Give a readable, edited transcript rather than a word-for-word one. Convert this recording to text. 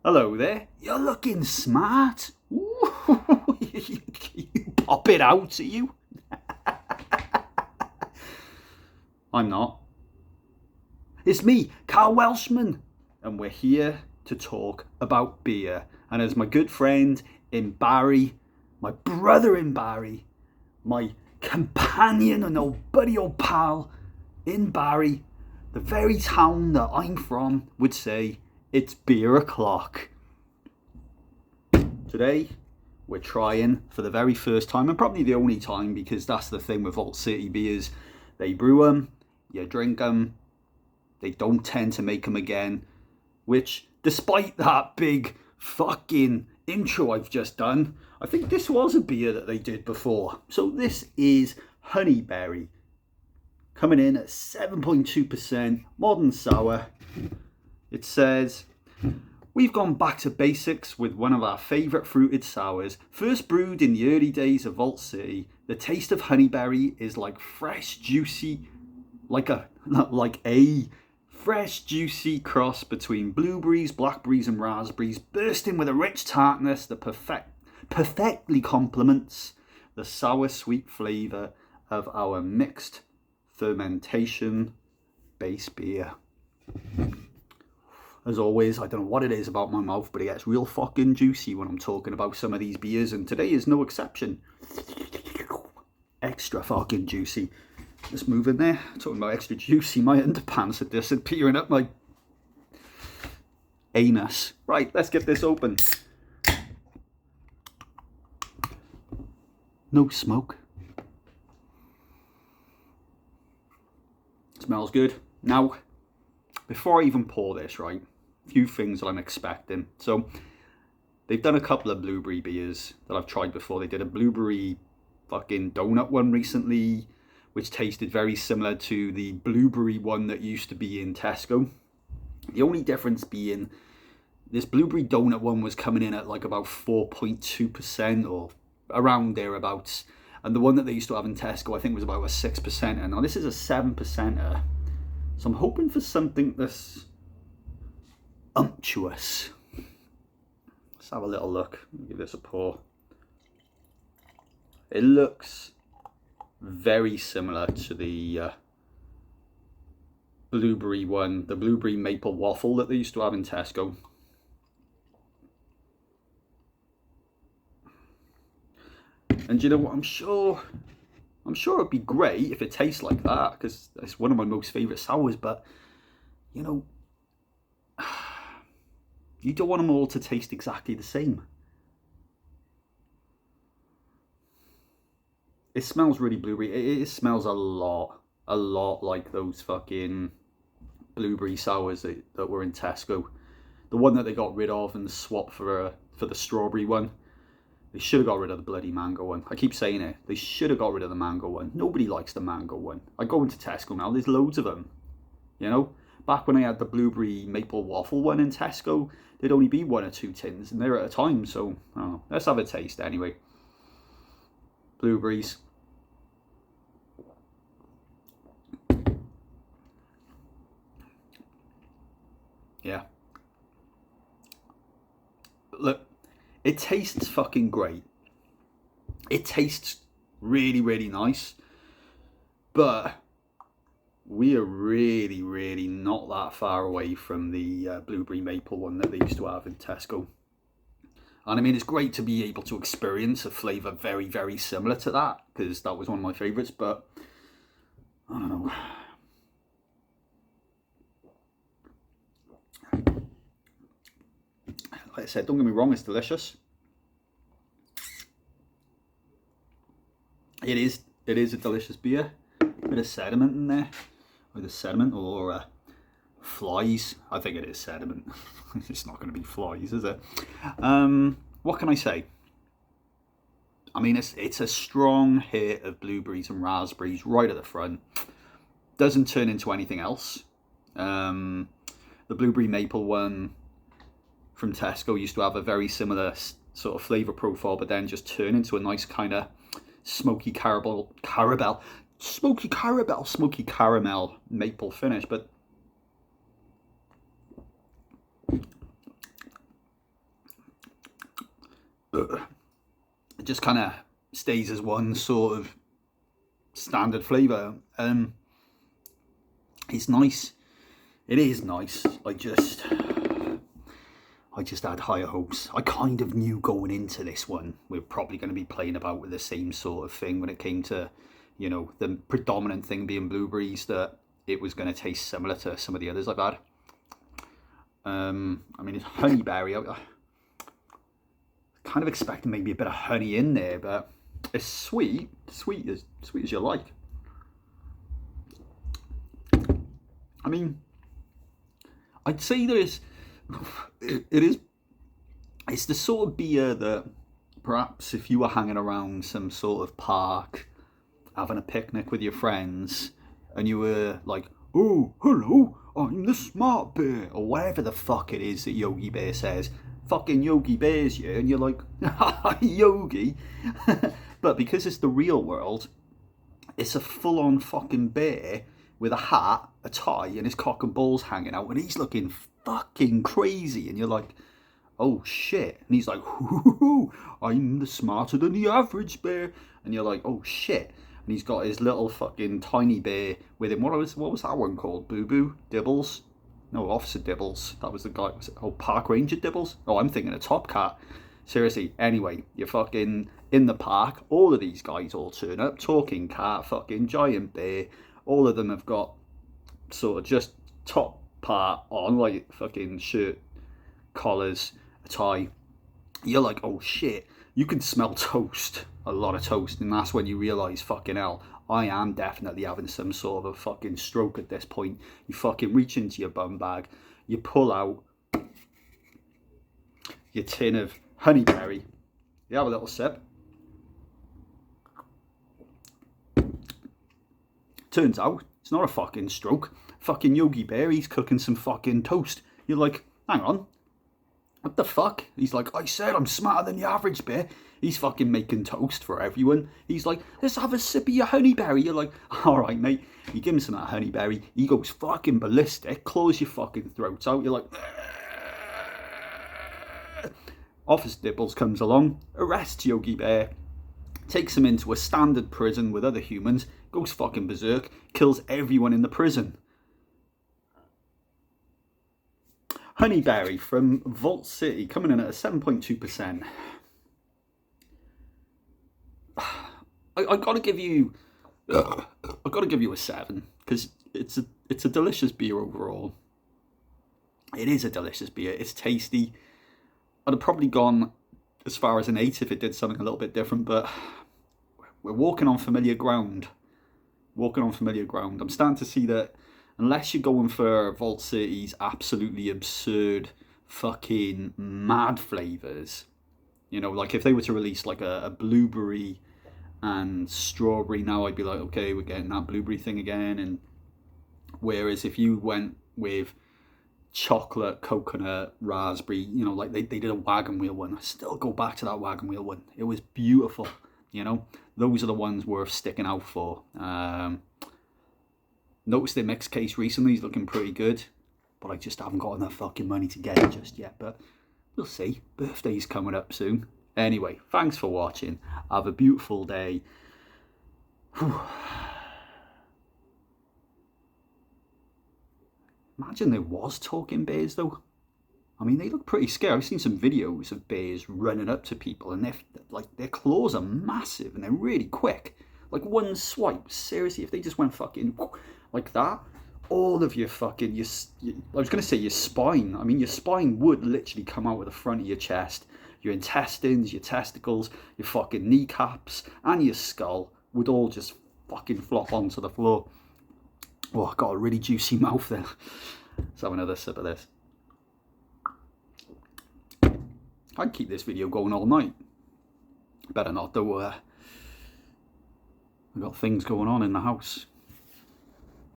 Hello there. You're looking smart. Ooh, you pop it out, are you? I'm not. It's me, Carl Welshman, and we're here to talk about beer. And as my good friend in Barry, my brother in Barry, my companion and old buddy, old pal in Barry, the very town that I'm from, would say, it's beer o'clock. Today, we're trying for the very first time, and probably the only time, because that's the thing with Vault City beers. They brew them, you drink them, they don't tend to make them again, which, despite that big fucking intro I've just done, I think this was a beer that they did before. So this is Honeyberry, coming in at 7.2% modern sour. It says, we've gone back to basics with one of our favourite fruited sours. First brewed in the early days of Vault City, the taste of Honeyberry is like fresh, juicy, like a fresh, juicy cross between blueberries, blackberries and raspberries, bursting with a rich tartness that perfectly complements the sour, sweet flavour of our mixed fermentation base beer. As always, I don't know what it is about my mouth, but it gets real fucking juicy when I'm talking about some of these beers, and today is no exception. Extra fucking juicy. Let's move in there. Talking about extra juicy, my underpants are disappearing up my anus. Right, let's get this open. No smoke. Smells good. Now, before I even pour this, right, a few things that I'm expecting. So, they've done a couple of blueberry beers that I've tried before. They did a blueberry fucking donut one recently, which tasted very similar to the blueberry one that used to be in Tesco. The only difference being this blueberry donut one was coming in at like about 4.2% or around thereabouts. And the one that they used to have in Tesco, I think, was about a 6%. Now this is a 7%. So I'm hoping for something that's umptuous. Let's have a little look. Give this a pour. It looks very similar to the blueberry one, the blueberry maple waffle that they used to have in Tesco. And you know what, I'm sure it'd be great if it tastes like that, because it's one of my most favourite sours, but you know, you don't want them all to taste exactly the same. It smells really blueberry. It smells a lot like those fucking blueberry sours that were in Tesco. The one that they got rid of and swapped for the strawberry one. They should have got rid of the bloody mango one. I keep saying it. They should have got rid of the mango one. Nobody likes the mango one. I go into Tesco now, there's loads of them. You know? Back when I had the blueberry maple waffle one in Tesco, there'd only be 1 or 2 tins, and they're at a time, so, I don't know. Let's have a taste anyway. Blueberries. Yeah. Look, it tastes fucking great. It tastes really, really nice. But we are really, really not that far away from the blueberry maple one that they used to have in Tesco. And I mean, it's great to be able to experience a flavour very, very similar to that, because that was one of my favourites, but I don't know. Like I said, don't get me wrong, it's delicious. It is a delicious beer. Bit of sediment in there, either sediment or flies. I think it is sediment. It's not going to be flies, is it? What can I say? I mean, it's a strong hit of blueberries and raspberries right at the front. Doesn't turn into anything else. The blueberry maple one from Tesco used to have a very similar sort of flavour profile, but then just turn into a nice kind of smoky caramel maple finish. But it just kind of stays as one sort of standard flavour. It's nice. It is nice. I just had higher hopes. I kind of knew going into this one we're probably going to be playing about with the same sort of thing when it came to, you know, the predominant thing being blueberries, that it was going to taste similar to some of the others I've had. I mean, it's honeyberry. I kind of expecting maybe a bit of honey in there, but it's sweet as you like. I mean, I'd say it's the sort of beer that perhaps if you were hanging around some sort of park, having a picnic with your friends, and you were like, oh, hello, I'm the smart bear, or whatever the fuck it is that Yogi Bear says. Fucking Yogi Bear's here, and you're like, Yogi. But because it's the real world, it's a full-on fucking bear with a hat, a tie, and his cock and balls hanging out, and he's looking fucking crazy, and you're like, oh shit. And he's like, hoo, I'm the smarter than the average bear, and you're like, oh shit. And he's got his little fucking tiny bear with him. What was that one called? Boo Boo? Dibbles? No, Officer Dibbles. That was the guy. Was it? Oh, Park Ranger Dibbles? Oh, I'm thinking of Top Cat. Seriously, anyway, you're fucking in the park. All of these guys all turn up. Talking cat, fucking giant bear. All of them have got sort of just top part on, like fucking shirt, collars, a tie. You're like, oh shit. You can smell toast. A lot of toast. And that's when you realise, fucking hell, I am definitely having some sort of a fucking stroke at this point. You fucking reach into your bum bag. You pull out your tin of Honeyberry. You have a little sip. Turns out, it's not a fucking stroke. Fucking Yogi Bear, he's cooking some fucking toast. You're like, hang on. What the fuck? He's like, I said I'm smarter than the average bear. He's fucking making toast for everyone. He's like, let's have a sip of your honeyberry. You're like, all right, mate. You give him some of that honeyberry. He goes fucking ballistic, claws your fucking throats out. You're like, Officer Dibbles comes along, arrests Yogi Bear, takes him into a standard prison with other humans, goes fucking berserk, kills everyone in the prison. Honeyberry from Vault City coming in at a 7.2%. I gotta give you a 7 because it's a delicious beer overall. It is a delicious beer. It's tasty. I'd have probably gone as far as an 8 if it did something a little bit different, but we're walking on familiar ground. I'm starting to see that unless you're going for Vault City's absolutely absurd fucking mad flavours, you know, like if they were to release like a blueberry and strawberry now, I'd be like, okay, we're getting that blueberry thing again. And whereas if you went with chocolate, coconut, raspberry, you know, like they did a wagon wheel one. I still go back to that wagon wheel one. It was beautiful, you know. Those are the ones worth sticking out for. Noticed their mixed case recently is looking pretty good, but I just haven't got enough fucking money to get it just yet. But we'll see. Birthday's coming up soon. Anyway, thanks for watching. Have a beautiful day. Whew. Imagine there was talking bears though. I mean, they look pretty scary. I've seen some videos of bears running up to people, and their claws are massive and they're really quick. Like one swipe, seriously, if they just went fucking like that, all of your fucking, I was going to say your spine. I mean, your spine would literally come out of the front of your chest. Your intestines, your testicles, your fucking kneecaps, and your skull would all just fucking flop onto the floor. Oh, I've got a really juicy mouth there. Let's have another sip of this. I'd keep this video going all night. Better not though. I've got things going on in the house.